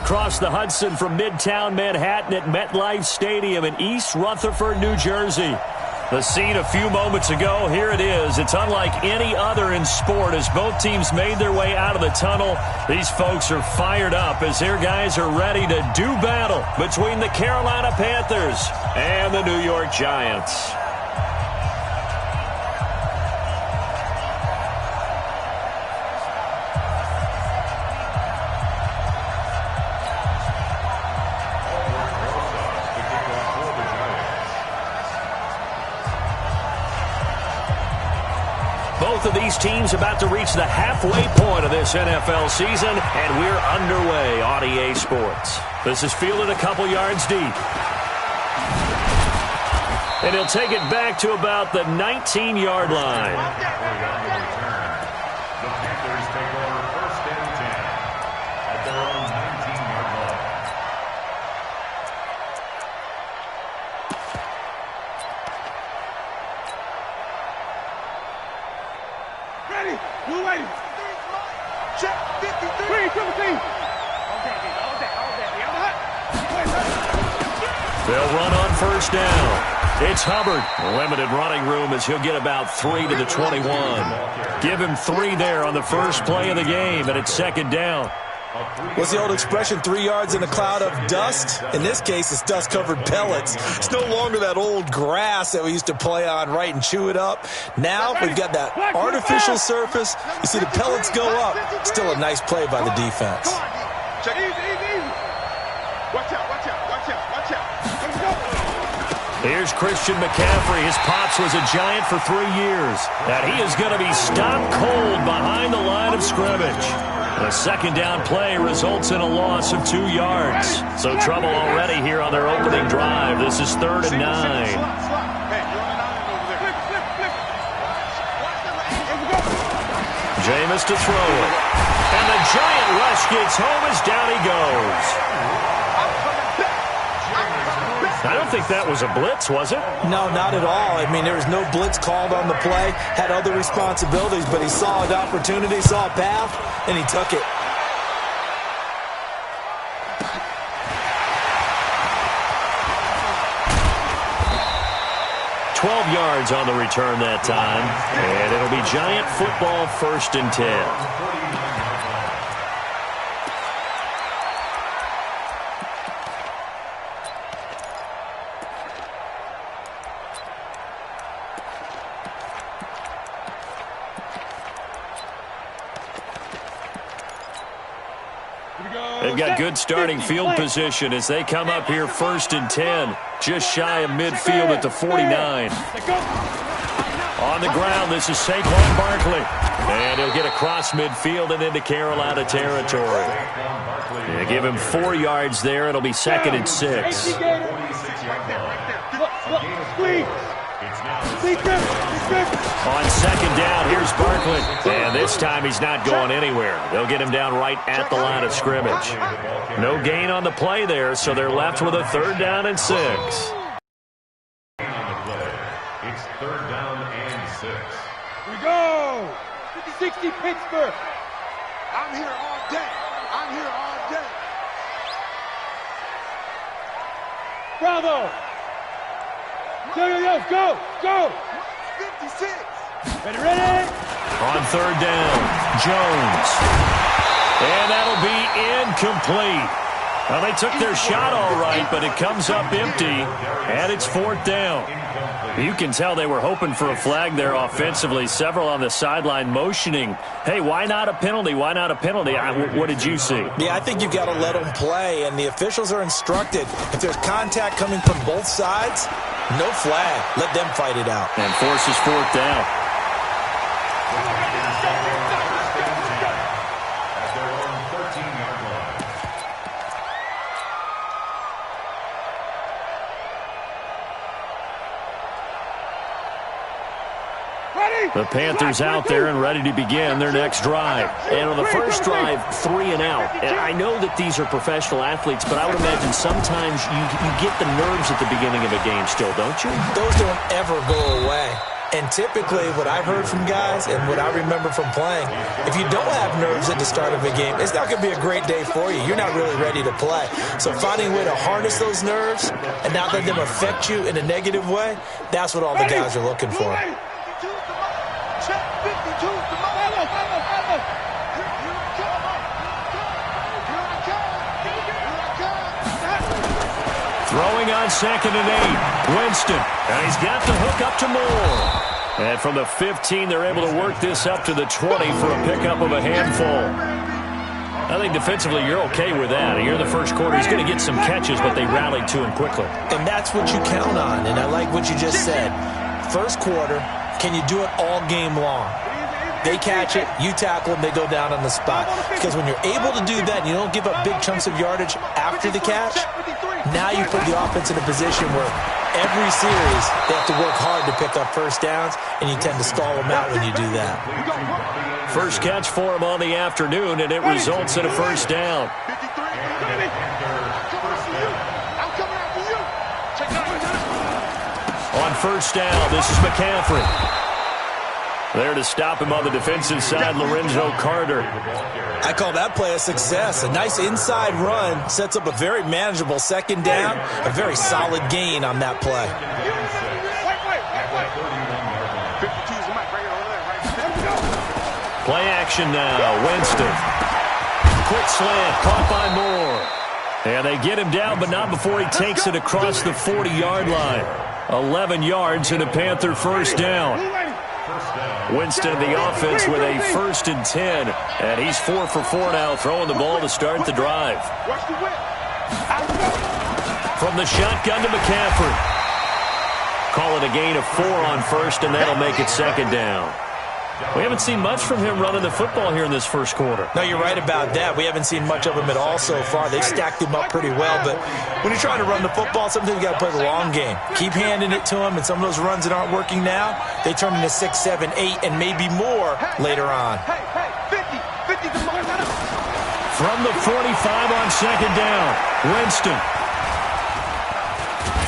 across the Hudson from Midtown Manhattan at MetLife Stadium in East Rutherford, New Jersey. The scene a few moments ago, here it is. It's unlike any other in sport as both teams made their way out of the tunnel. These folks are fired up as their guys are ready to do battle between the Carolina Panthers and the New York Giants. Both of these teams about to reach the halfway point of this NFL season, and we're underway on EA Sports. This is fielded a couple yards deep. And he'll take it back to about the 19-yard line. The Panthers take over 1st and 10 at their own 19-yard line. Ready, blue wave. Check 53. Green, triple team. They'll run on 1st down. It's Hubbard. Limited running room as he'll get about 3 to the 21. Give him 3 there on the first play of the game, and it's 2nd down. What's the old expression, 3 yards in a cloud of dust? In this case, it's dust-covered pellets. It's no longer that old grass that we used to play on, right, and chew it up. Now we've got that artificial surface. You see the pellets go up. Still a nice play by the defense. Check easy, easy, easy. Watch out, watch out, watch out, watch out. Let's go. Here's Christian McCaffrey. His pops was a Giant for 3 years. And he is going to be stopped cold behind the line of scrimmage. The 2nd down play results in a loss of 2 yards. So trouble already here on their opening drive. This is 3rd and 9. Jameis to throw it. And the Giant rush gets home as down he goes. I don't think that was a blitz, was it? No, not at all. I mean, there was no blitz called on the play. Had other responsibilities, but he saw an opportunity, saw a path, and he took it. Yards on the return that time, and it'll be Giant football 1st and 10. They've got good starting field position as they come up here 1st and 10, just shy of midfield at the 49. On the ground, this is Saquon Barkley. And he'll get across midfield and into Carolina territory. They give him 4 yards there. It'll be 2nd and 6. On 2nd down, here's Barkley. And this time he's not going anywhere. They'll get him down right at the line of scrimmage. No gain on the play there, so they're left with a 3rd down and 6. It's 3rd down and 6. Here we go. 60 Pittsburgh. I'm here all day. I'm here all day. Bravo. Go, go. 56. Ready? On 3rd down, Jones. And that'll be incomplete. Well, they took their shot all right, but it comes up empty, and it's 4th down. You can tell they were hoping for a flag there offensively. Several on the sideline motioning, hey, why not a penalty? Why not a penalty? What did you see? Yeah, I think you've got to let them play, and the officials are instructed. If there's contact coming from both sides, no flag. Let them fight it out. And forces 4th down. The Panthers out there and ready to begin their next drive. And on the first drive, 3 and out. And I know that these are professional athletes, but I would imagine sometimes you get the nerves at the beginning of a game still, don't you? Those don't ever go away. And typically what I've heard from guys and what I remember from playing, if you don't have nerves at the start of a game, it's not going to be a great day for you. You're not really ready to play. So finding a way to harness those nerves and not let them affect you in a negative way, that's what all the guys are looking for. Throwing on 2nd and 8. Winston. And he's got the hook up to Moore. And from the 15, they're able to work this up to the 20 for a pickup of a handful. I think defensively you're okay with that. Here in the first quarter, he's going to get some catches, but they rallied to him quickly. And that's what you count on, and I like what you just said. First quarter, can you do it all game long? They catch it, you tackle them, they go down on the spot. Because when you're able to do that and you don't give up big chunks of yardage after the catch, now you put the offense in a position where every series they have to work hard to pick up first downs, and you tend to stall them out when you do that. First catch for him on the afternoon, and it results in a first down. On first down, this is McCaffrey. There to stop him on the defensive side, Lorenzo Carter. I call that play a success. A nice inside run sets up a very manageable second down, a very solid gain on that play. Play action now, Winston. Quick slant, caught by Moore. And they get him down, but not before he takes it across the 40-yard line. 11 yards and a Panther first down. Winston, the offense, with a 1st and 10. And he's 4 for 4 now, throwing the ball to start the drive. From the shotgun to McCaffrey. Call it a gain of 4 on first, and that'll make it second down. We haven't seen much from him running the football here in this first quarter. No, you're right about that. We haven't seen much of him at all so far. They've stacked him up pretty well, but when you're trying to run the football, sometimes you got to play the long game. Keep handing it to him, and some of those runs that aren't working now, they turn into 6, 7, 8, and maybe more later on. From the 45 on second down, Winston.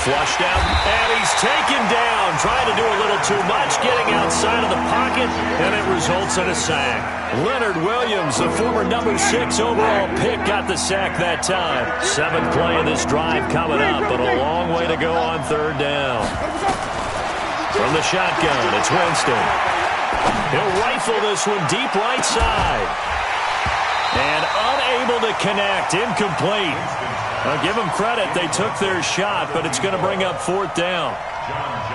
Flushed out, and he's taken down. Trying to do a little too much, getting outside of the pocket, and it results in a sack. Leonard Williams, the former number 6 overall pick, got the sack that time. 7th play of this drive coming up, but a long way to go on third down. From the shotgun, it's Winston. He'll rifle this one deep right side. And unable to connect, incomplete. I'll give them credit. They took their shot, but it's going to bring up 4th down.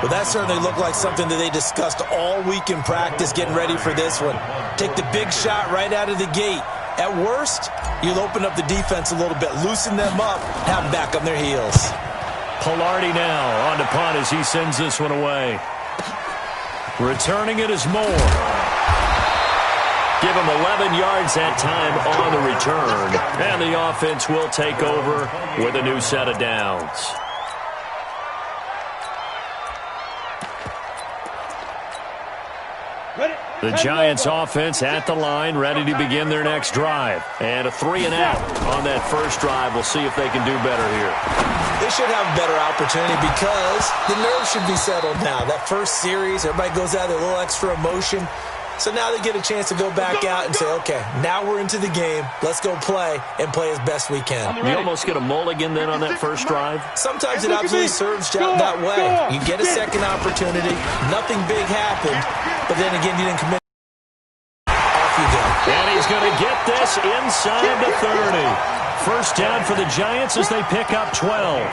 Well, that certainly looked like something that they discussed all week in practice, getting ready for this one. Take the big shot right out of the gate. At worst, you'll open up the defense a little bit, loosen them up, have them back on their heels. Pilardi now on the punt as he sends this one away. Returning it is Moore. Give him 11 yards that time on the return. And the offense will take over with a new set of downs. The Giants offense at the line, ready to begin their next drive. And a 3 and out on that first drive. We'll see if they can do better here. They should have a better opportunity because the nerves should be settled now. That first series, everybody goes out with a little extra emotion. So now they get a chance to go back out and say, okay, now we're into the game. Let's go play and play as best we can. You almost get a mulligan then on that first drive? Sometimes it absolutely serves that way. You get a second opportunity. Nothing big happened. But then again, you didn't commit. Off you go. And he's going to get this inside the 30. First down for the Giants as they pick up 12.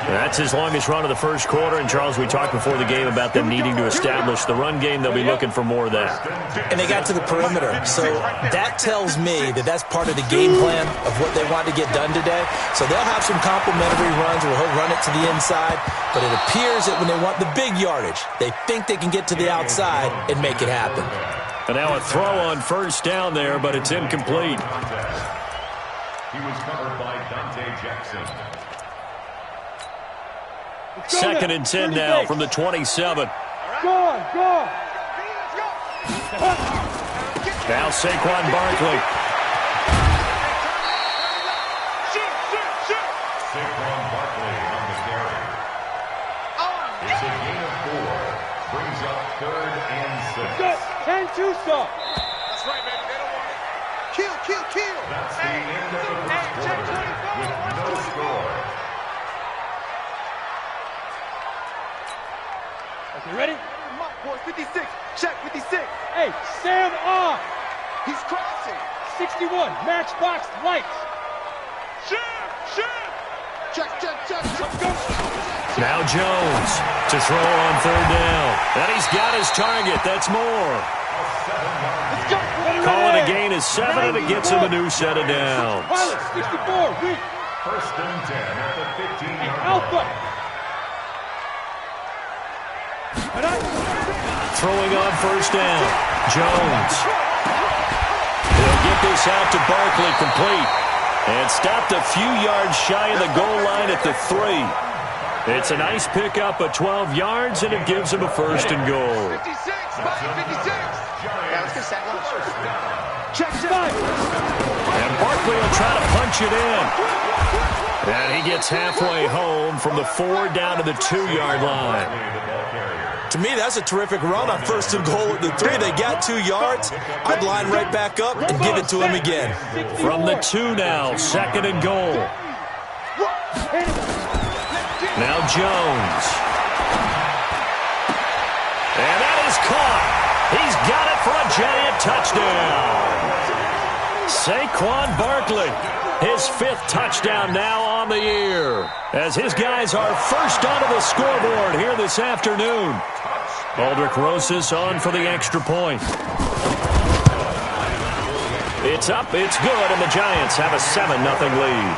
That's his longest run of the first quarter. And, Charles, we talked before the game about them needing to establish the run game. They'll be looking for more of that. And they got to the perimeter. So that tells me that that's part of the game plan of what they want to get done today. So they'll have some complimentary runs where he'll run it to the inside. But it appears that when they want the big yardage, they think they can get to the outside and make it happen. And now a throw on first down there, but it's incomplete. He was covered by Dante Jackson. 2nd and 10 now from the 27. Go. Now Saquon Barkley. Saquon Barkley on the carry. It's a gain of 4. Brings up 3rd 61, matchbox lights. Check. Now Jones to throw on third down. And he's got his target. That's more. Let's go. Call it a gain of 7, and it gets him a new set of downs. Pilot, 64, weak. First and 10 at the 15-yard line. Alpha. Throwing on first down. Jones. He'll get this out to Barkley, complete. And stopped a few yards shy of the goal line at the 3. It's a nice pickup of 12 yards, and it gives him a first and goal. 56, 56. Yeah, let's get set. Check 5. And Barkley will try to punch it in. And he gets halfway home from the 4 down to the 2-yard line. To me, that's a terrific run on first and goal at the 3. They got 2 yards. I'd line right back up and give it to him again. From the 2 now, second and goal. Now Jones. And that is caught. He's got it for a giant touchdown. Saquon Barkley, his 5th touchdown now on the year, as his guys are first onto the scoreboard here this afternoon. Aldrich Rosas on for the extra point. It's up, it's good, and the Giants have a 7-0 lead.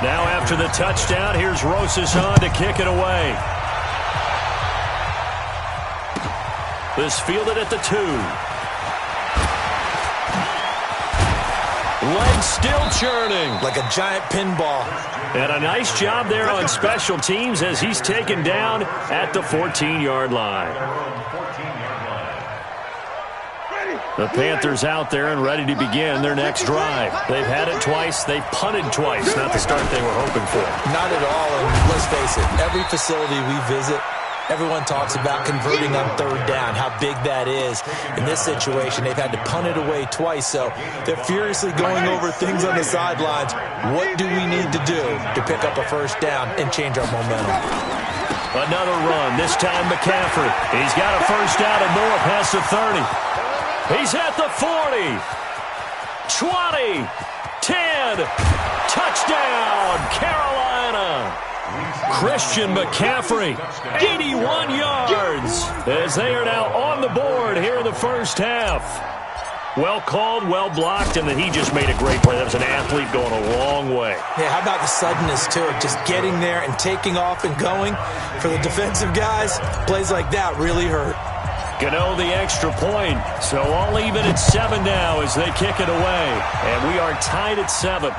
Now after the touchdown, here's Rosas on to kick it away. This fielded at the 2. Legs still churning. Like a giant pinball. And a nice job there on special teams as he's taken down at the 14-yard line. The Panthers out there and ready to begin their next drive. They've had it twice. They've punted twice. Not the start they were hoping for. Not at all, and let's face it, every facility we visit, everyone talks about converting on third down, how big that is. In this situation, they've had to punt it away twice, so they're furiously going over things on the sidelines. What do we need to do to pick up a first down and change our momentum? Another run, this time McCaffrey. He's got a first down and more past the 30. He's at the 40. 20. 10. Touchdown, Carolina. Christian McCaffrey, 81 yards, as they are now on the board here in the first half. Well called, well blocked, and then he just made a great play. That was an athlete going a long way. Yeah, how about the suddenness, too? Just getting there and taking off and going. For the defensive guys, plays like that really hurt. Gano the extra point, so all even at 7 now as they kick it away. And we are tied at 7.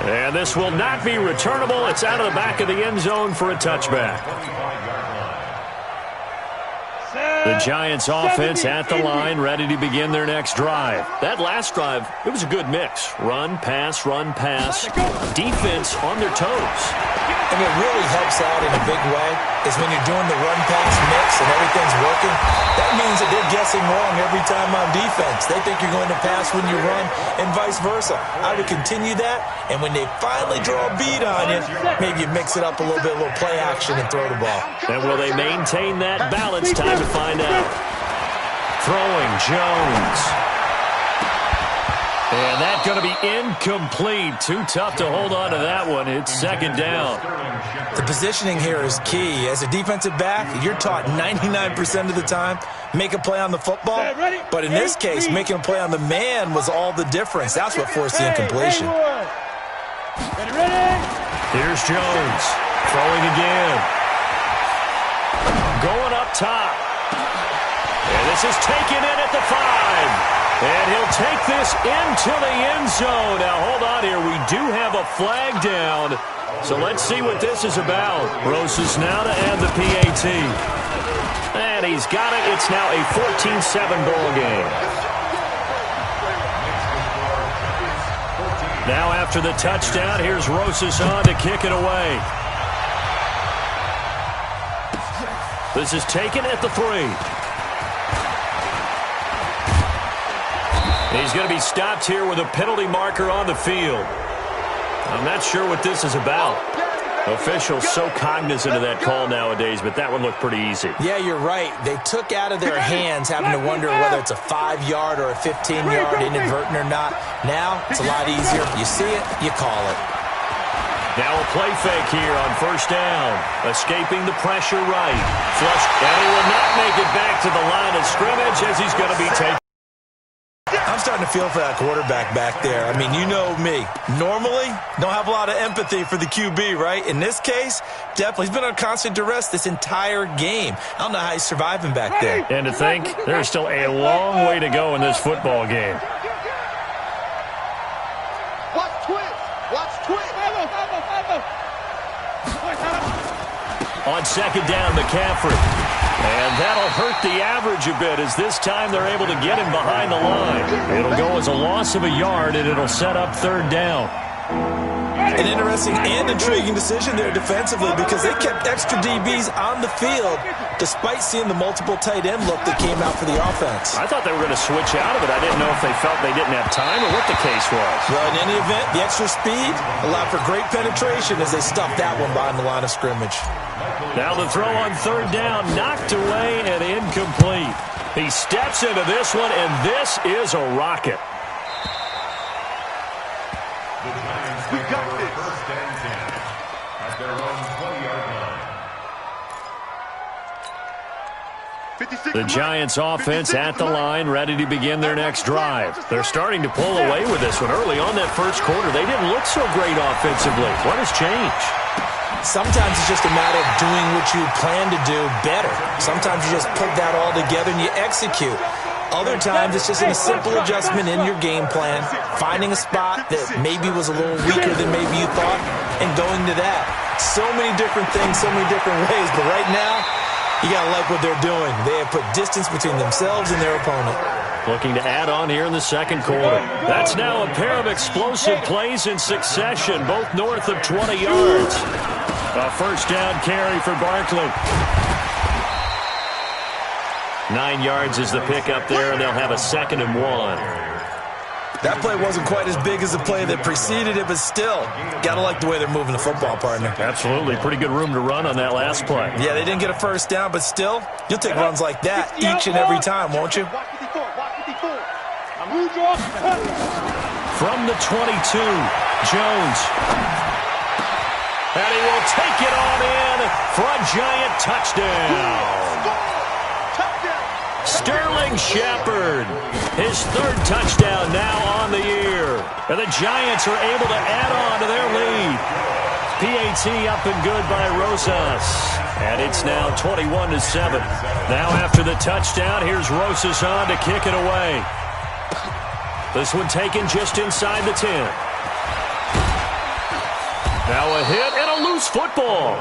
And this will not be returnable. It's out of the back of the end zone for a touchback. The Giants offense at the line, ready to begin their next drive. That last drive, it was a good mix. Run, pass, defense on their toes. And it really helps out in a big way is when you're doing the run-pass mix and everything's working. That means that they're guessing wrong every time on defense. They think you're going to pass when you run and vice versa. I would continue that, and when they finally draw a beat on you, maybe you mix it up a little bit, a little play action and throw the ball. And will they maintain that balance? Time to find out. Throwing, Jones. And that's going to be incomplete. Too tough to hold on to that one. It's second down. The positioning here is key. As a defensive back, you're taught 99% of the time, make a play on the football. But in this case, making a play on the man was all the difference. That's what forced the incompletion. Here's Jones. Throwing again. Going up top. And this is taken in at the 5. And he'll take this into the end zone. Now, hold on here. We do have a flag down. So let's see what this is about. Rosas now to add the PAT. And he's got it. It's now a 14-7 ball game. Now after the touchdown, here's Rosas on to kick it away. This is taken at the 3. He's going to be stopped here with a penalty marker on the field. I'm not sure what this is about. Officials so cognizant of that call nowadays, but that one looked pretty easy. Yeah, you're right. They took out of their hands having to wonder whether it's a 5-yard or a 15-yard inadvertent or not. Now, it's a lot easier. You see it, you call it. Now a play fake here on first down. Escaping the pressure right. Flush, and he will not make it back to the line of scrimmage as he's going to be taken. I'm starting to feel for that quarterback back there. I mean, you know me. Normally, don't have a lot of empathy for the QB, right? In this case, definitely. He's been on constant duress this entire game. I don't know how he's surviving back there. And to think, there's still a long way to go in this football game. Watch twist. Watch twist. On second down, McCaffrey. And that'll hurt the average a bit as this time they're able to get him behind the line. It'll go as a loss of a yard, and it'll set up third down. An interesting and intriguing decision there defensively because they kept extra DBs on the field despite seeing the multiple tight end look that came out for the offense. I thought they were going to switch out of it. I didn't know if they felt they didn't have time or what the case was. Well, in any event, the extra speed allowed for great penetration as they stuffed that one behind the line of scrimmage. Now the throw on third down, knocked away and incomplete. He steps into this one, and this is a rocket. We got this. First and 10 at their own 20-yard line. The Giants offense at the line, ready to begin their next drive. They're starting to pull away with this one. Early on that first quarter, they didn't look so great offensively. What has changed? Sometimes it's just a matter of doing what you plan to do better. Sometimes you just put that all together and you execute. Other times it's just a simple adjustment in your game plan, finding a spot that maybe was a little weaker than maybe you thought, and going to that. So many different things, so many different ways, but right now, you got to like what they're doing. They have put distance between themselves and their opponent. Looking to add on here in the second quarter. That's now a pair of explosive plays in succession, both north of 20 yards. A first down carry for Barkley. 9 yards is the pickup there, and they'll have a 2nd and 1. That play wasn't quite as big as the play that preceded it, but still, got to like the way they're moving the football, partner. Absolutely. Pretty good room to run on that last play. Yeah, they didn't get a first down, but still, you'll take runs like that each and every time, won't you? From the 22, Jones. And he will take it on in for a Giant touchdown. Sterling Shepard, his 3rd touchdown now on the year. And the Giants are able to add on to their lead. PAT up and good by Rosas. And it's now 21-7. Now after the touchdown, here's Rosas on to kick it away. This one taken just inside the 10. Now a hit and a loose football.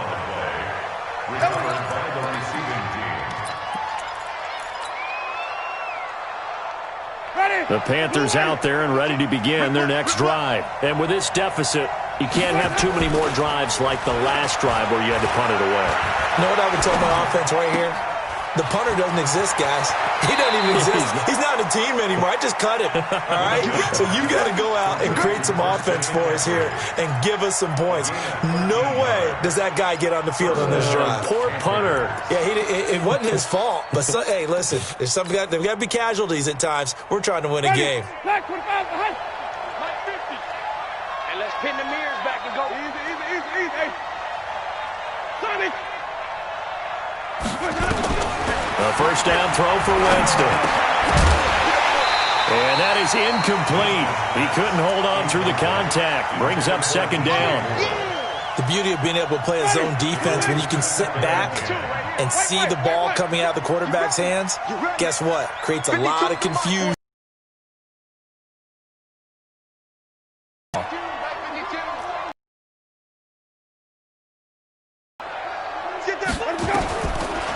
The Panthers out there and ready to begin their next drive. And with this deficit, you can't have too many more drives like the last drive where you had to punt it away. You know what I would tell my offense right here? The punter doesn't exist, guys. He doesn't even exist. He's not a team anymore. I just cut him, all right? So you got to go out and create some offense for us here and give us some points. No way does that guy get on the field on this drive. Poor punter. Yeah, it wasn't his fault. But, hey, listen, there's got to be casualties at times. We're trying to win a game. And let's pin the mirrors back and go. Easy. Sonny. A first down throw for Winston. And that is incomplete. He couldn't hold on through the contact. Brings up 2nd down. The beauty of being able to play a zone defense when you can sit back and see the ball coming out of the quarterback's hands, guess what? Creates a lot of confusion.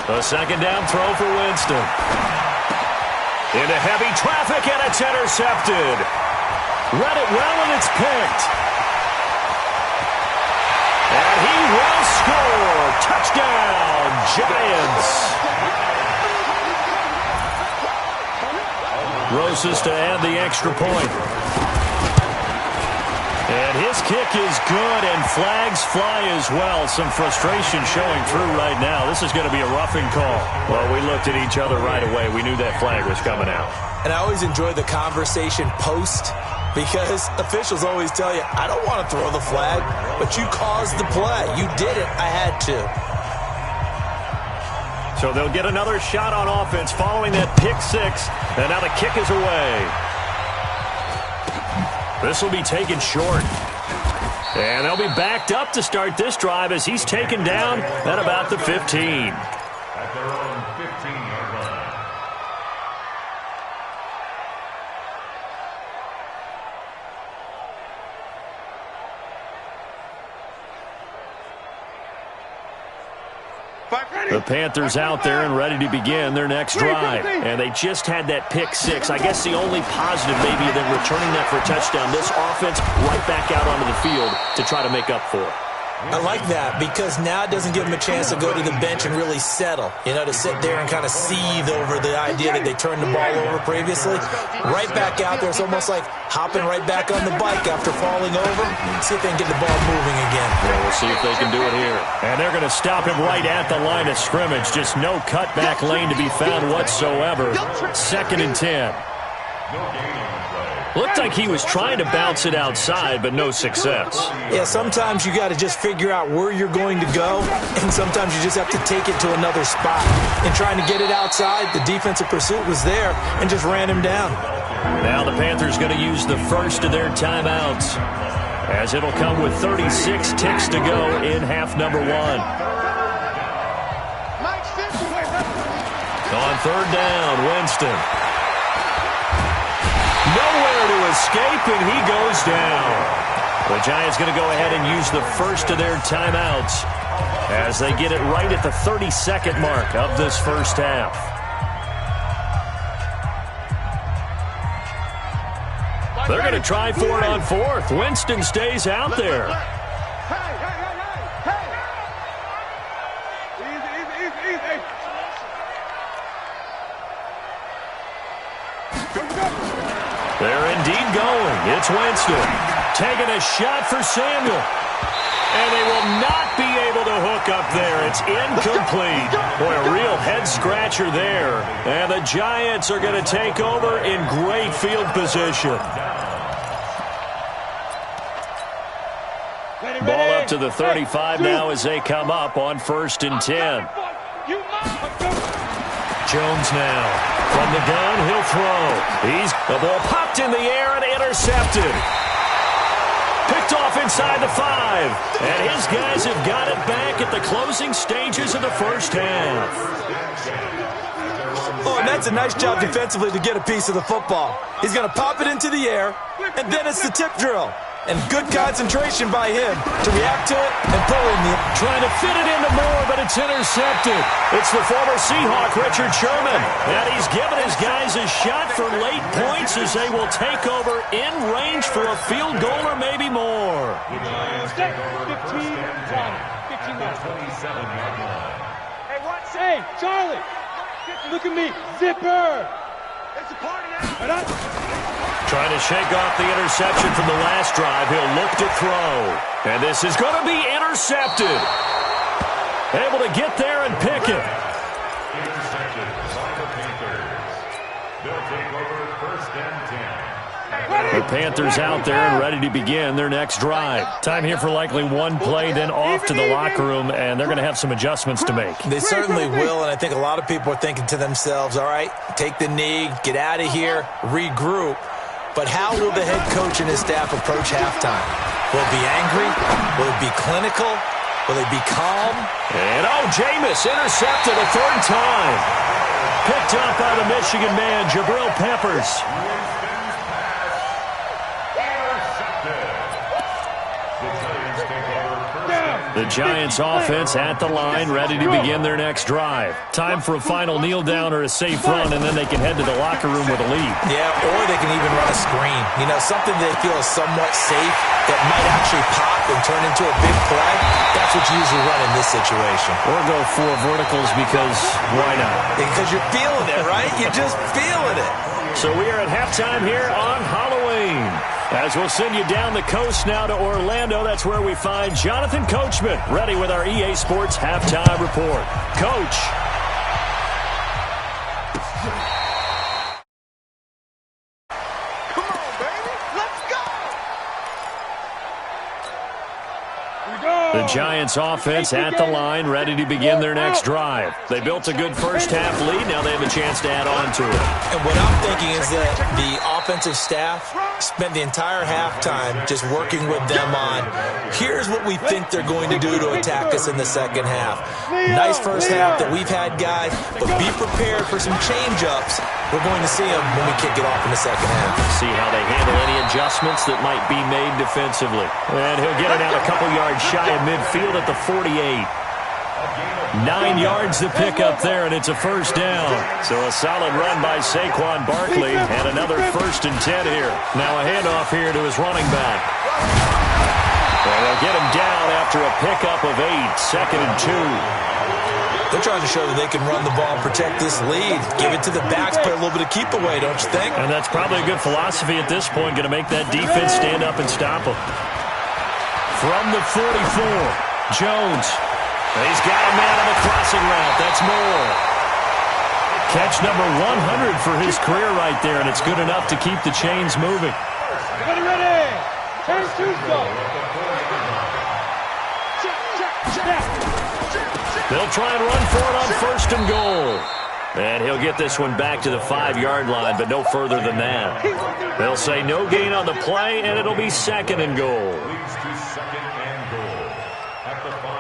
A 2nd down throw for Winston. Into heavy traffic, and it's intercepted. Read it well, and it's picked. And he will score. Touchdown, Giants. Rosas to add the extra point. And his kick is good, and flags fly as well. Some frustration showing through right now. This is going to be a roughing call. Well, we looked at each other right away. We knew that flag was coming out. And I always enjoy the conversation post, because officials always tell you, I don't want to throw the flag, but you caused the play. You did it. I had to. So they'll get another shot on offense following that pick six. And now the kick is away. This will be taken short. And they'll be backed up to start this drive as he's taken down at about the 15. At their own 15-yard line. The Panthers out there and ready to begin their next drive. And they just had that pick six. I guess the only positive maybe than returning that for a touchdown. This offense right back out onto the field to try to make up for it. I like that because now it doesn't give them a chance to go to the bench and really settle, to sit there and kind of seethe over the idea that they turned the ball over previously. Right back out there, it's almost like hopping right back on the bike after falling over. See if they can get the ball moving again. Yeah, we'll see if they can do it here. And they're going to stop him right at the line of scrimmage. Just no cutback lane to be found whatsoever. 2nd and 10. No gain on the play. Looked like he was trying to bounce it outside, but no success. Yeah, sometimes you got to just figure out where you're going to go, and sometimes you just have to take it to another spot. And trying to get it outside, the defensive pursuit was there and just ran him down. Now the Panthers going to use the first of their timeouts, as it'll come with 36 ticks to go in half number 1. On 3rd down, Winston. Nowhere to escape, and he goes down. The Giants going to go ahead and use the first of their timeouts as they get it right at the 32nd mark of this first half. They're going to try for it on 4th. Winston stays out there. They're indeed going. It's Winston taking a shot for Samuel. And they will not be able to hook up there. It's incomplete. Boy, a real head-scratcher there. And the Giants are going to take over in great field position. Ball up to the 35 now as they come up on 1st and 10. Jones now. From the gun, he'll throw. The ball popped in the air and intercepted. Picked off inside the 5. And his guys have got it back at the closing stages of the first half. Oh, and that's a nice job defensively to get a piece of the football. He's going to pop it into the air, and then it's the tip drill. And good concentration by him to react to it and pull in the... Trying to fit it into Moore, but it's intercepted. It's the former Seahawk, Richard Sherman. And he's given his guys a shot for late points as they will take over in range for a field goal or maybe more. 15 minutes. 27-yard line. Hey, what? Hey, Charlie, look at me. Zipper. It's a party now. Trying to shake off the interception from the last drive. He'll look to throw. And this is going to be intercepted. Able to get there and pick it. Intercepted by the Panthers. They'll take over 1st and 10. The Panthers out there and ready to begin their next drive. Time here for likely one play, then off to the locker room, and they're going to have some adjustments to make. They certainly will, and I think a lot of people are thinking to themselves, all right, take the knee, get out of here, regroup. But how will the head coach and his staff approach halftime? Will it be angry? Will it be clinical? Will it be calm? And Jameis intercepted a 3rd time. Picked up by the Michigan man, Jabril Peppers. The Giants offense at the line, ready to begin their next drive. Time for a final kneel down or a safe run, and then they can head to the locker room with a lead. Yeah, or they can even run a screen. Something they feel is somewhat safe that might actually pop and turn into a big play. That's what you usually run in this situation. Or go 4 verticals because why not? Because you're feeling it, right? You're just feeling it. So we are at halftime here on Halloween. As we'll send you down the coast now to Orlando, that's where we find Jonathan Coachman, ready with our EA Sports Halftime Report. Coach. Come on, baby. Let's go. The Giants offense at the line, ready to begin their next drive. They built a good first-half lead. Now they have a chance to add on to it. And what I'm thinking is that the offensive staff spent the entire halftime just working with them on, here's what we think they're going to do to attack us in the second half. Nice first half that we've had, guys, but be prepared for some change-ups. We're going to see them when we kick it off in the second half. See how they handle any adjustments that might be made defensively. And he'll get it out a couple yards shy of midfield at the 48. 9 yards to pick up there, and it's a first down. So a solid run by Saquon Barkley, and another 1st and 10 here. Now a handoff here to his running back. And they'll get him down after a pickup of 8, 2nd and 2. They're trying to show that they can run the ball and protect this lead. Give it to the backs, play a little bit of keep away, don't you think? And that's probably a good philosophy at this point, going to make that defense stand up and stop them. From the 44, Jones. He's got a man on the crossing route. That's Moore. Catch number 100 for his career right there, and it's good enough to keep the chains moving. Ready. Turn shoes go. They'll try and run for it on 1st and goal. And he'll get this one back to the 5-yard line, but no further than that. They'll say no gain on the play, and it'll be 2nd and goal.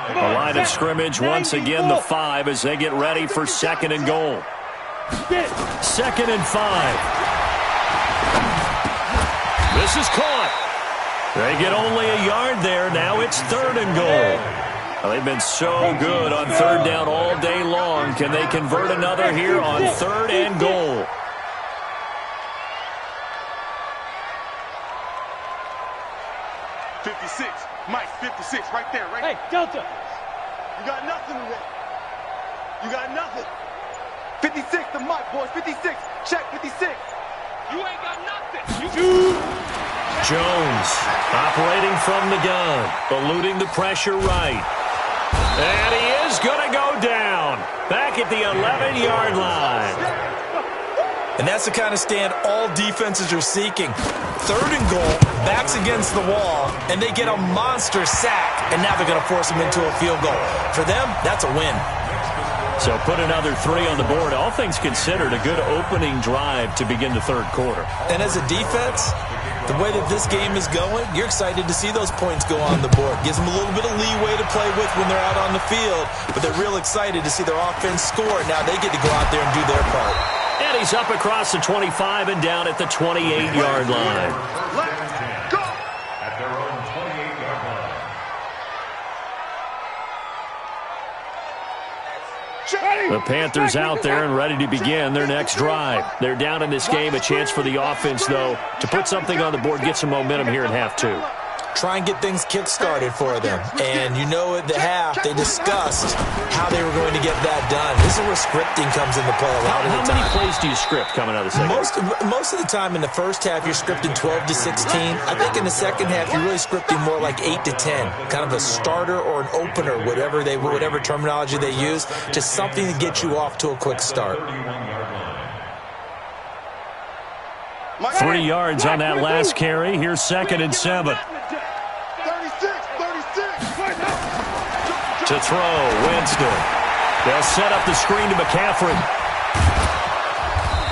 The line of scrimmage, once again, the 5 as they get ready for 2nd and goal. 2nd and 5. This is caught. They get only a yard there. Now it's 3rd and goal. Well, they've been so good on 3rd down all day long. Can they convert another here on 3rd and goal? Mike, 56, right there, right? Hey, Delta. You got nothing today. You got nothing. 56 to Mike, boys. 56. Check 56. You ain't got nothing. Jones operating from the gun, eluding the pressure right. And he is going to go down. Back at the 11-yard line. And that's the kind of stand all defenses are seeking. 3rd and goal, backs against the wall, and they get a monster sack, and now they're going to force them into a field goal. For them, that's a win. So put another 3 on the board. All things considered, a good opening drive to begin the 3rd quarter. And as a defense, the way that this game is going, you're excited to see those points go on the board. Gives them a little bit of leeway to play with when they're out on the field, but they're real excited to see their offense score. Now they get to go out there and do their part. And he's up across the 25 and down at the 28-yard line. Let's go! At their own 28-yard line. The Panthers out there and ready to begin their next drive. They're down in this game. A chance for the offense, though, to put something on the board, get some momentum here at half 2. Try and get things kick-started for them. And you know at the half, they discussed how they were going to get that done. This is where scripting comes into play a lot of the time. How many plays do you script coming out of the second? Most of the time in the first half, you're scripting 12 to 16. I think in the second half, you're really scripting more like 8 to 10. Kind of a starter or an opener, whatever terminology they use, just something to get you off to a quick start. 3 yards on that last carry. Here's 2nd and 7. 36. To throw, Winston. They'll set up the screen to McCaffrey.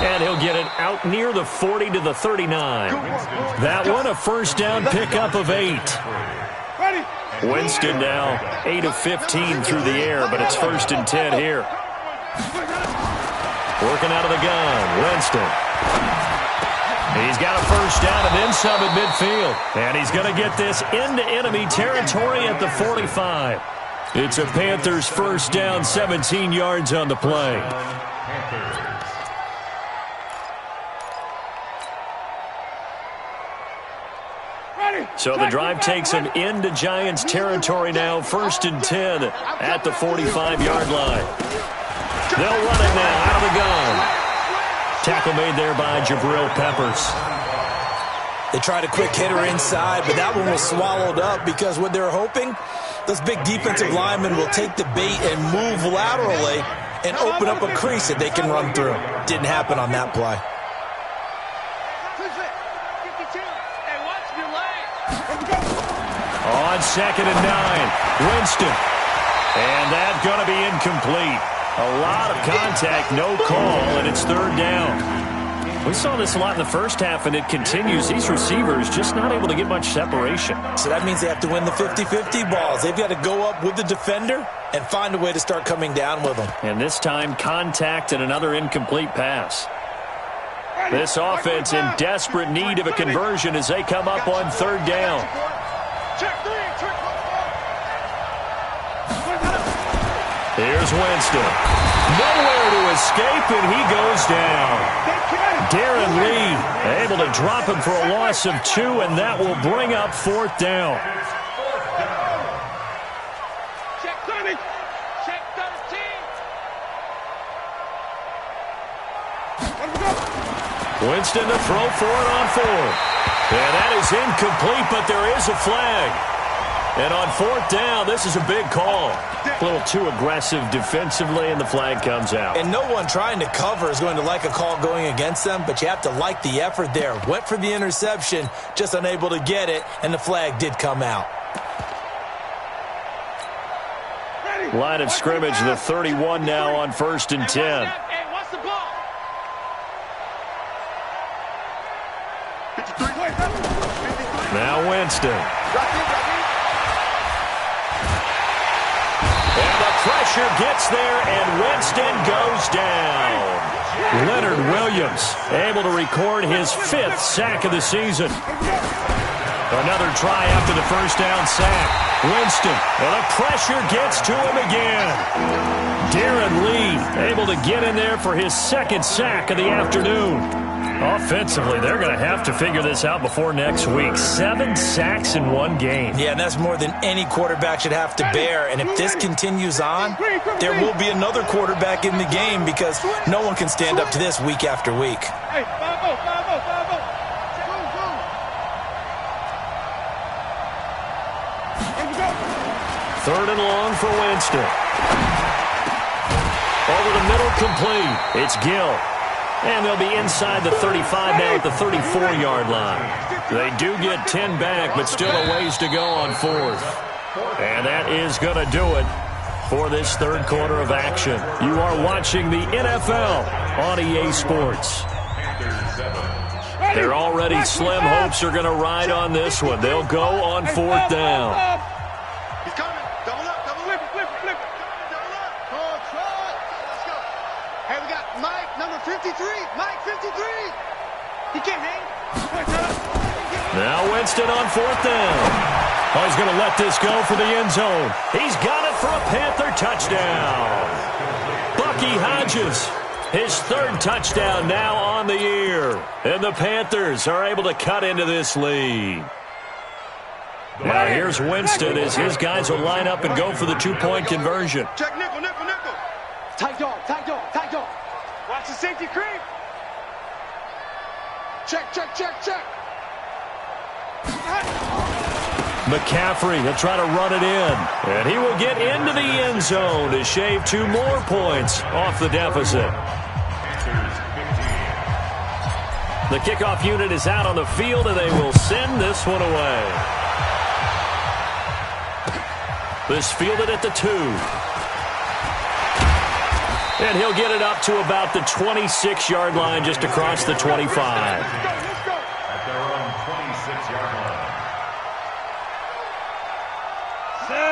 And he'll get it out near the 40 to the 39. That one, a 1st down pickup of 8. Winston now 8 of 15 through the air, but it's 1st and 10 here. Working out of the gun, Winston. He's got a 1st down and then some at midfield. And he's going to get this into enemy territory at the 45. It's a Panthers 1st down, 17 yards on the play. So the drive takes him into Giants territory now, 1st and 10 at the 45-yard line. They'll run it now out of the gun. Tackle made there by Jabril Peppers. They tried a quick hitter inside, but that one was swallowed up because what they're hoping, those big defensive linemen will take the bait and move laterally and open up a crease that they can run through. Didn't happen on that play. On 2nd and 9, Winston. And that's going to be incomplete. A lot of contact, no call, and it's 3rd down. We saw this a lot in the first half, and it continues. These receivers just not able to get much separation. So that means they have to win the 50-50 balls. They've got to go up with the defender and find a way to start coming down with them. And this time, contact and another incomplete pass. This offense in desperate need of a conversion as they come up on 3rd down. Here's Winston. Nowhere to escape, and he goes down. Darren Lee able to drop him for a loss of 2, and that will bring up 4th down. Check 30. Check 13. Winston to throw for it on 4th. And that is incomplete, but there is a flag. And on 4th down, this is a big call. A little too aggressive defensively, and the flag comes out. And no one trying to cover is going to like a call going against them, but you have to like the effort there. Went for the interception, just unable to get it, and the flag did come out. Line of scrimmage, the 31 now on 1st and 10. Now Winston. And the pressure gets there, and Winston goes down. Leonard Williams able to record his 5th sack of the season. Another try after the 1st down sack. Winston, and the pressure gets to him again. Darren Lee able to get in there for his 2nd sack of the afternoon. Offensively, they're going to have to figure this out before next week. 7 sacks in 1 game. Yeah, and that's more than any quarterback should have to bear. And if this continues on, there will be another quarterback in the game because no one can stand up to this week after week. Hey, 5-0, 5-0, 5-0. 3rd and long for Winston. Over the middle, complete. It's Gill. And they'll be inside the 35 now at the 34-yard line. They do get 10 back, but still a ways to go on 4th. And that is going to do it for this 3rd quarter of action. You are watching the NFL on EA Sports. They're already slim hopes are going to ride on this one. They'll go on 4th down. He's coming. Double up, double flip it, flip it, flip it. Double up. Control. Let's go. Hey, we got Mike, number 53. Mike, 53. He can't hang. Now Winston on 4th down. Oh, he's going to let this go for the end zone. He's got it for a Panther touchdown. Bucky Hodges, his 3rd touchdown now on the year. And the Panthers are able to cut into this lead. Now here's Winston as his guys will line up and go for the 2-point conversion. Check nickel, nickel, nickel. Tight dog, tight dog, tight dog. Watch the safety creep. Check, check, check, check. McCaffrey, he'll try to run it in. And he will get into the end zone to shave 2 more points off the deficit. The kickoff unit is out on the field, and they will send this one away. This fielded at the 2. And he'll get it up to about the 26-yard line, just across the 25. At their own 26-yard line.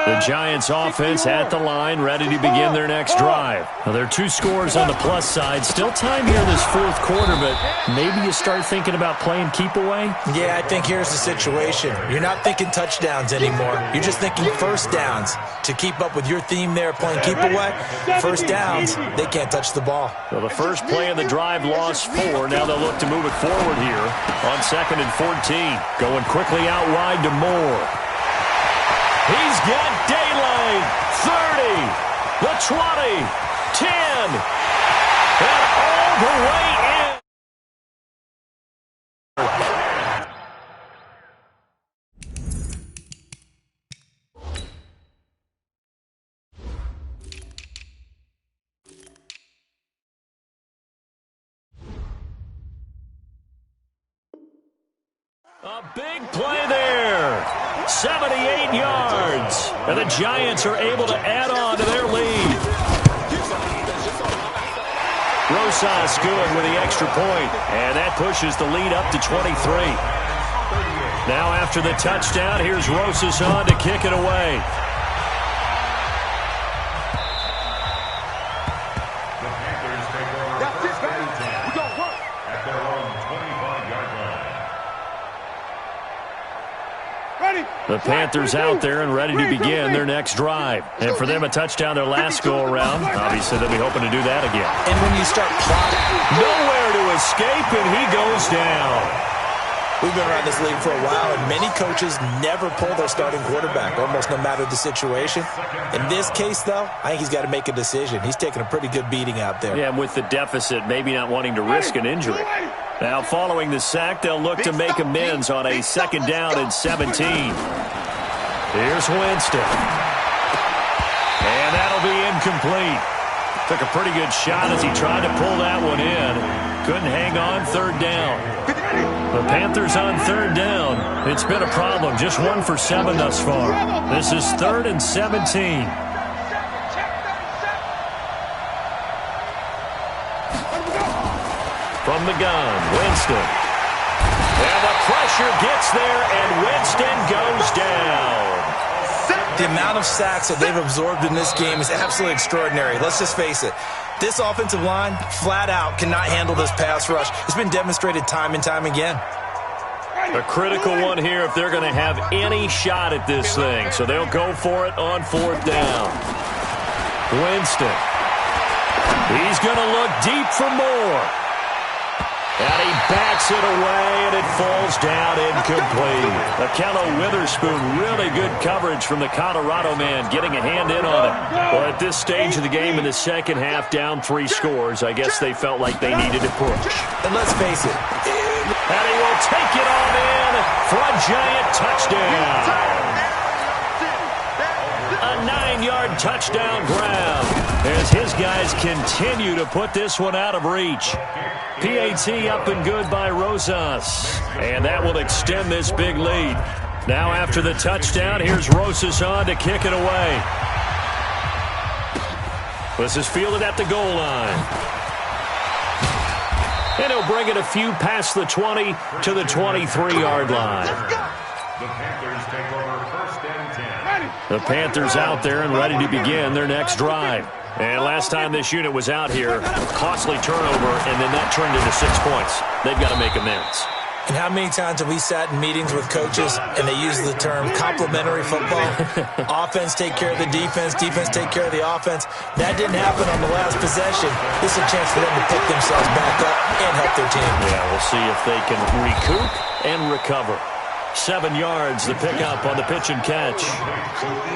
The Giants offense at the line, ready to begin their next drive. Now, there are 2 scores on the plus side. Still time here this 4th quarter, but maybe you start thinking about playing keep away? Yeah, I think here's the situation. You're not thinking touchdowns anymore. You're just thinking 1st downs. To keep up with your theme there, playing keep away, 1st downs, they can't touch the ball. Well, the first play of the drive lost 4. Now they'll look to move it forward here on 2nd and 14. Going quickly out wide to Moore. He's got daylight. 30, the 20, 10, and all the way in. A big play there. 78 yards. And the Giants are able to add on to their lead. Rosas good with the extra point, and that pushes the lead up to 23. Now after the touchdown, here's Rosas on to kick it away. The Panthers out there and ready to begin their next drive. And for them, a touchdown their last go-around. Obviously, they'll be hoping to do that again. And when you start plotting, nowhere to escape, and he goes down. We've been around this league for a while, and many coaches never pull their starting quarterback, almost no matter the situation. In this case, though, I think he's got to make a decision. He's taking a pretty good beating out there. Yeah, and with the deficit, maybe not wanting to risk an injury. Now, following the sack, they'll look to make amends on a 2nd down and 17. Here's Winston. And that'll be incomplete. Took a pretty good shot as he tried to pull that one in. Couldn't hang on 3rd down. The Panthers on 3rd down. It's been a problem. Just 1 for 7 thus far. This is 3rd and 17. From the gun, Winston. And the pressure gets there, and Winston goes down. The amount of sacks that they've absorbed in this game is absolutely extraordinary. Let's just face it. This offensive line, flat out, cannot handle this pass rush. It's been demonstrated time and time again. A critical one here if they're going to have any shot at this thing. So they'll go for it on 4th down. Winston. He's going to look deep for more. And he backs it away, and it falls down incomplete. Akello Witherspoon, really good coverage from the Colorado man, getting a hand in on it. Well, at this stage of the game in the second half, down 3 scores, I guess they felt like they needed to push. And let's face it. And he will take it on in for a Giant touchdown. A 9-yard touchdown grab as his guys continue to put this one out of reach. PAT up and good by Rosas. And that will extend this big lead. Now after the touchdown, here's Rosas on to kick it away. This is fielded at the goal line. And he'll bring it a few past the 20 to the 23-yard line. The Panthers take over 1st and 10. The Panthers out there and ready to begin their next drive. And last time this unit was out here, costly turnover, and then that turned into 6 points. They've got to make amends. And how many times have we sat in meetings with coaches and they use the term complementary football? Offense take care of the defense, defense take care of the offense. That didn't happen on the last possession. This is a chance for them to pick themselves back up and help their team. Yeah, we'll see if they can recoup and recover. 7 yards, the pickup on the pitch and catch.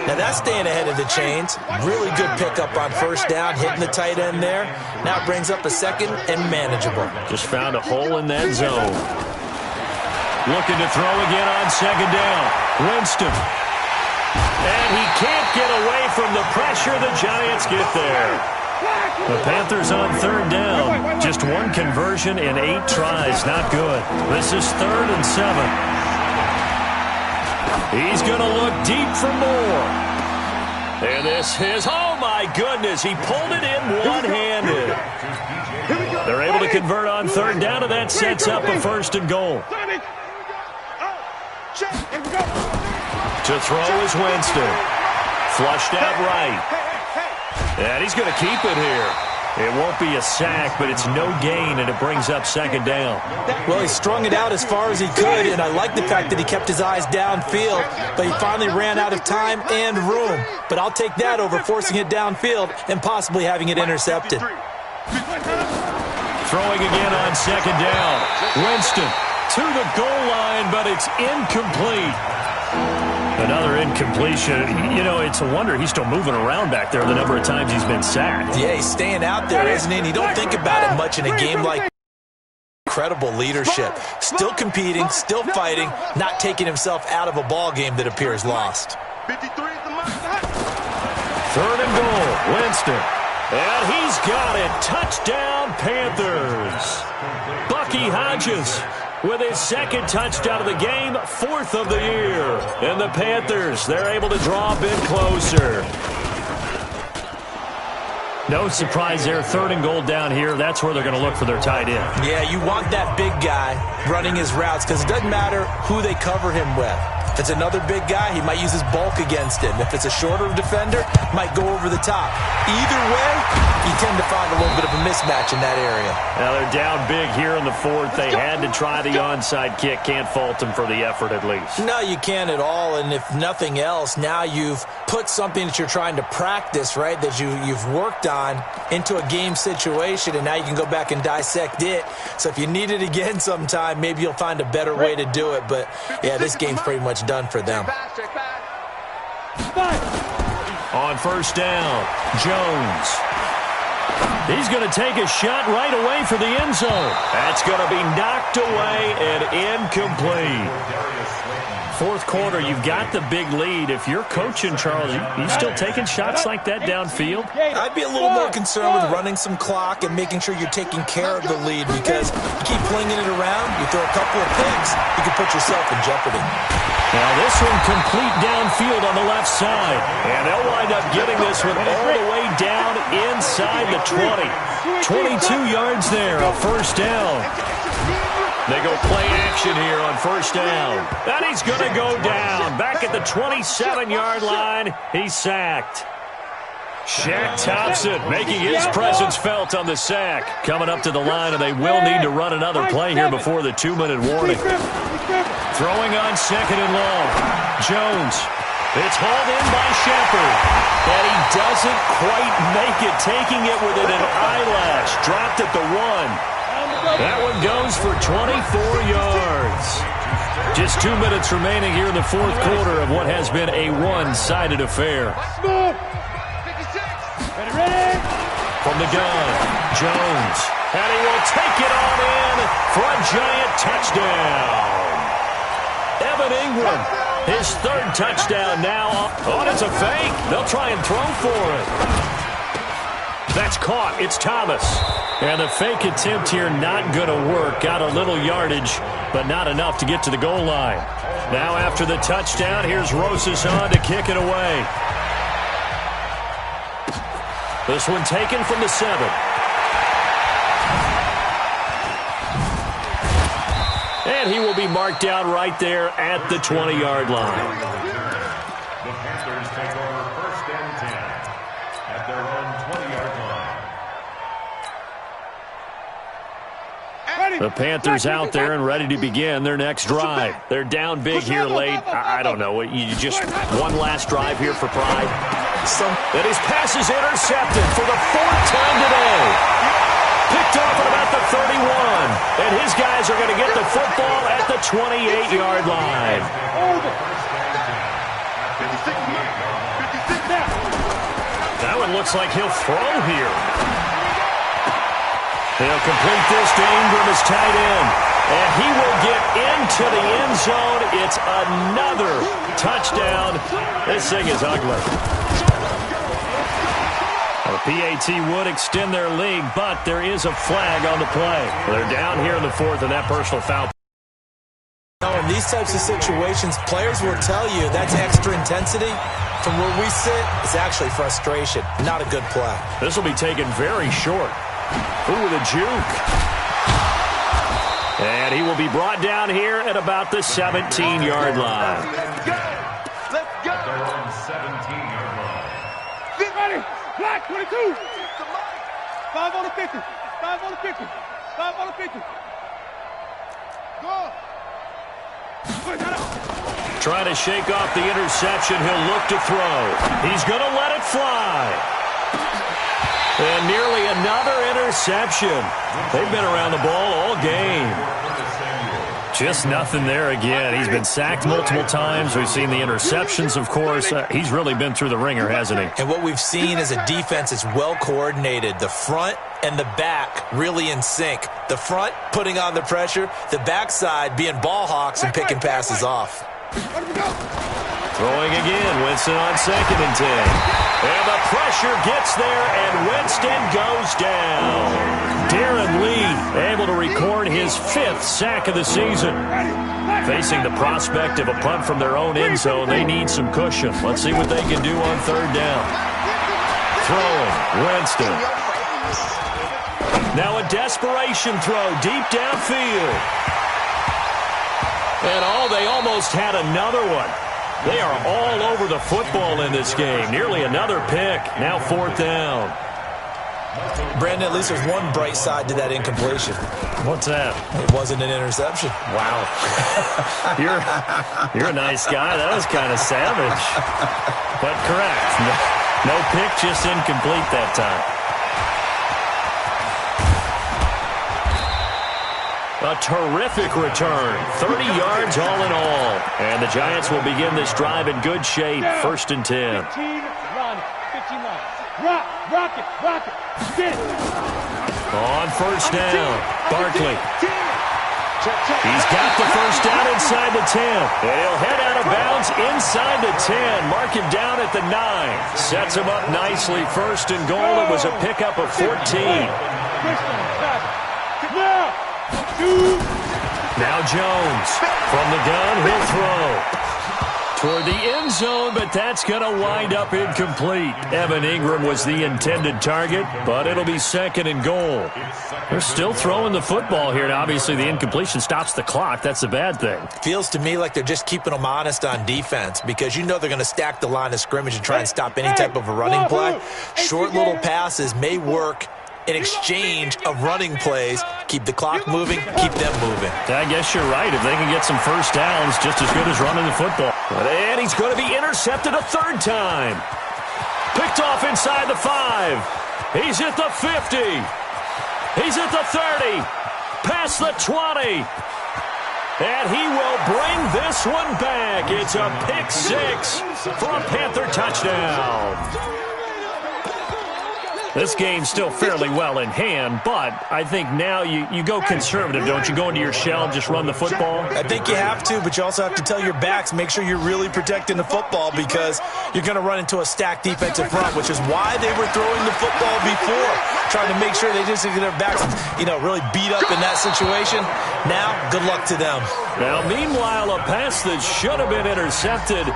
Now that's staying ahead of the chains. Really good pickup on 1st down, hitting the tight end there. Now it brings up a 2nd and manageable. Just found a hole in that zone. Looking to throw again on 2nd down. Winston. And he can't get away from the pressure. The Giants get there. The Panthers on 3rd down. Just 1 conversion in 8 tries. Not good. This is 3rd and 7. He's going to look deep for more. And this is, oh my goodness, he pulled it in one-handed. They're able to convert on 3rd down, and that sets up a 1st and goal. To throw is Winston. Flushed out right. And he's going to keep it here. It won't be a sack, but it's no gain, and it brings up 2nd down. Well, he strung it out as far as he could, and I like the fact that he kept his eyes downfield, but he finally ran out of time and room. But I'll take that over forcing it downfield and possibly having it intercepted. Throwing again on 2nd down. Winston to the goal line, but it's incomplete. Another incompletion. You know, it's a wonder he's still moving around back there the number of times he's been sacked. Yeah, he's staying out there, isn't he? And you don't think about it much in a game like incredible leadership. Still competing, still fighting, not taking himself out of a ball game that appears lost. 53 is the mark. 3rd and goal. Winston. And he's got it. Touchdown, Panthers. Bucky Hodges with his second touchdown of the game, 4th of the year. And the Panthers, they're able to draw a bit closer. No surprise there. 3rd and goal down here. That's where they're going to look for their tight end. Yeah, you want that big guy running his routes because it doesn't matter who they cover him with. If it's another big guy, he might use his bulk against him. If it's a shorter defender, might go over the top. Either way, you tend to find a little bit of a mismatch in that area. Now they're down big here in the 4th. They had to try the onside kick. Can't fault them for the effort at least. No, you can't at all. And if nothing else, now you've put something that you're trying to practice, right, that you've worked on into a game situation, and now you can go back and dissect it. So if you need it again sometime, maybe you'll find a better way to do it. But, yeah, this game's pretty much done for them. On 1st down, Jones. He's going to take a shot right away for the end zone. That's going to be knocked away and incomplete. 4th quarter, you've got the big lead. If you're coaching, Charles, you still taking shots like that downfield? I'd be a little more concerned with running some clock and making sure you're taking care of the lead, because you keep flinging it around, you throw a couple of picks, you can put yourself in jeopardy. Now this one complete downfield on the left side. And they'll wind up getting this one all the way down inside the 20. 22 yards there, a 1st down. They go play action here on 1st down. And he's going to go down. Back at the 27-yard line, he's sacked. Shaq Thompson making his presence felt on the sack. Coming up to the line, and they will need to run another play here before the 2-minute warning. Throwing on 2nd and long. Jones. It's hauled in by Shepard. And he doesn't quite make it, taking it within an eyelash. Dropped at the 1. That one goes for 24 yards. Just 2 minutes remaining here in the 4th quarter of what has been a one-sided affair. From the gun, Jones. And he will take it on in for a giant touchdown. Evan Ingram, his 3rd touchdown now. Oh, it's a fake. They'll try and throw for it. That's caught. It's Thomas. And the fake attempt here not going to work. Got a little yardage, but not enough to get to the goal line. Now after the touchdown, here's Rosas on to kick it away. This one taken from the 7. And he will be marked down right there at the 20-yard line. The Panthers take over 1st and 10 at their own 20-yard line. The Panthers out there and ready to begin their next drive. They're down big here late. I don't know. You just one last drive here for pride. And his pass is intercepted for the 4th time today. Picked off at about the 31. And his guys are going to get the football at the 28-yard line. That one looks like he'll throw here. He'll complete this to Ingram as tight end. And he will get into the end zone. It's another touchdown. This thing is ugly. The PAT would extend their lead, but there is a flag on the play. They're down here in the 4th, and that personal foul. In these types of situations, players will tell you that's extra intensity. From where we sit, it's actually frustration. Not a good play. This will be taken very short. Ooh, with a juke. And he will be brought down here at about the 17-yard line. Let's go! At their own 17-yard line. Get ready! Black 22! 5 on the 50. 5 on the 50. 5 on the 50. Go! Trying to shake off the interception. He'll look to throw. He's going to let it fly. And nearly another interception. They've been around the ball all game. Just nothing there again. He's been sacked multiple times. We've seen the interceptions, of course. He's really been through the ringer, hasn't he? And what we've seen is a defense that's well coordinated. The front and the back really in sync. The front putting on the pressure. The backside being ball hawks and picking passes off. Let him go. Throwing again. Winston on 2nd and 10. And the pressure gets there, and Winston goes down. Darren Lee able to record his 5th sack of the season. Facing the prospect of a punt from their own end zone, they need some cushion. Let's see what they can do on 3rd down. Throwing. Winston. Now a desperation throw deep downfield. And they almost had another one. They are all over the football in this game. Nearly another pick. Now 4th down. Brandon, at least there's one bright side to that incompletion. What's that? It wasn't an interception. Wow. You're a nice guy. That was kind of savage. But correct. No pick, just incomplete that time. A terrific return. 30 yards all in all. And the Giants will begin this drive in good shape. 1st and 10. 15, run. 15 line. Rock it. Spin. On 1st down, Barkley. He's got the 1st down inside the 10. And he'll head out of bounds inside the 10. Mark him down at the 9. Sets him up nicely. 1st and goal. It was a pickup of 14. Now Jones. From the gun, he'll throw. Toward the end zone, but that's going to wind up incomplete. Evan Ingram was the intended target, but it'll be 2nd and goal. They're still throwing the football here, and obviously the incompletion stops the clock. That's a bad thing. Feels to me like they're just keeping them honest on defense because you know they're going to stack the line of scrimmage and try and stop any type of a running play. Short little passes may work in exchange of running plays. Keep the clock moving, keep them moving. I guess you're right. If they can get some 1st downs, just as good as running the football. And he's going to be intercepted a 3rd time. Picked off inside the 5. He's at the 50. He's at the 30. Past the 20. And he will bring this one back. It's a pick 6 for a Panther touchdown. This game's still fairly well in hand, but I think now you go conservative, don't you? Go into your shell and just run the football? I think you have to, but you also have to tell your backs, make sure you're really protecting the football because you're going to run into a stacked defensive front, which is why they were throwing the football before, trying to make sure they just get their backs, really beat up in that situation. Now, good luck to them. Now, meanwhile, a pass that should have been intercepted,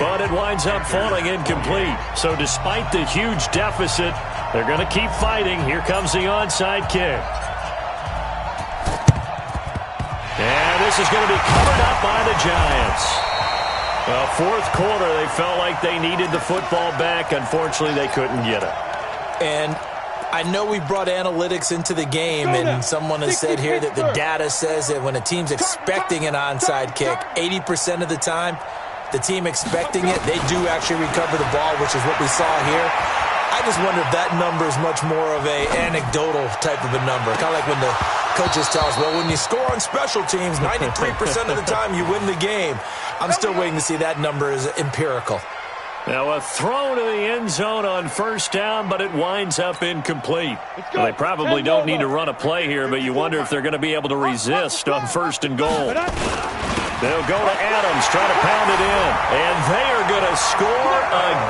but it winds up falling incomplete. So despite the huge deficit, they're going to keep fighting. Here comes the onside kick. And this is going to be covered up by the Giants. Well, 4th quarter, they felt like they needed the football back. Unfortunately, they couldn't get it. And I know we brought analytics into the game, and someone has said here that the data says that when a team's expecting an onside kick, 80% of the time, the team expecting it, they do actually recover the ball, which is what we saw here. I just wonder if that number is much more of a anecdotal type of a number. Kind of like when the coaches tell us, well, when you score on special teams, 93% of the time you win the game. I'm still waiting to see that number is empirical. Now a throw to the end zone on 1st down, but it winds up incomplete. Well, they probably don't need to run a play here, but you wonder if they're going to be able to resist on 1st and goal. They'll go to Adams, try to pound it in. And they are going to score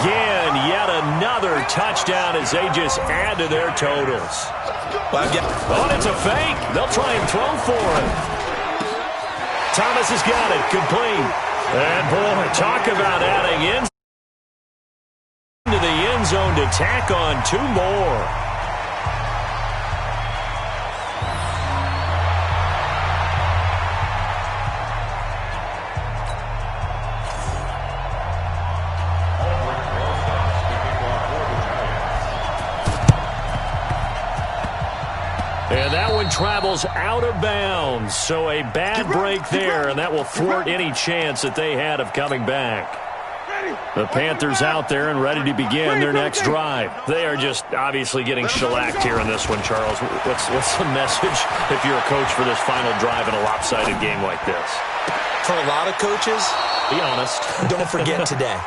again. Yet another touchdown as they just add to their totals. Oh, it's a fake. They'll try and throw for it. Thomas has got it. Complete. And, boy, talk about adding in to the end zone to tack on 2 more. And that one travels out of bounds. So a bad break there, and that will thwart any chance that they had of coming back. The Panthers out there and ready to begin their next drive. They are just obviously getting shellacked here in this one, Charles. What's the message if you're a coach for this final drive in a lopsided game like this? For a lot of coaches, be honest. Don't forget today.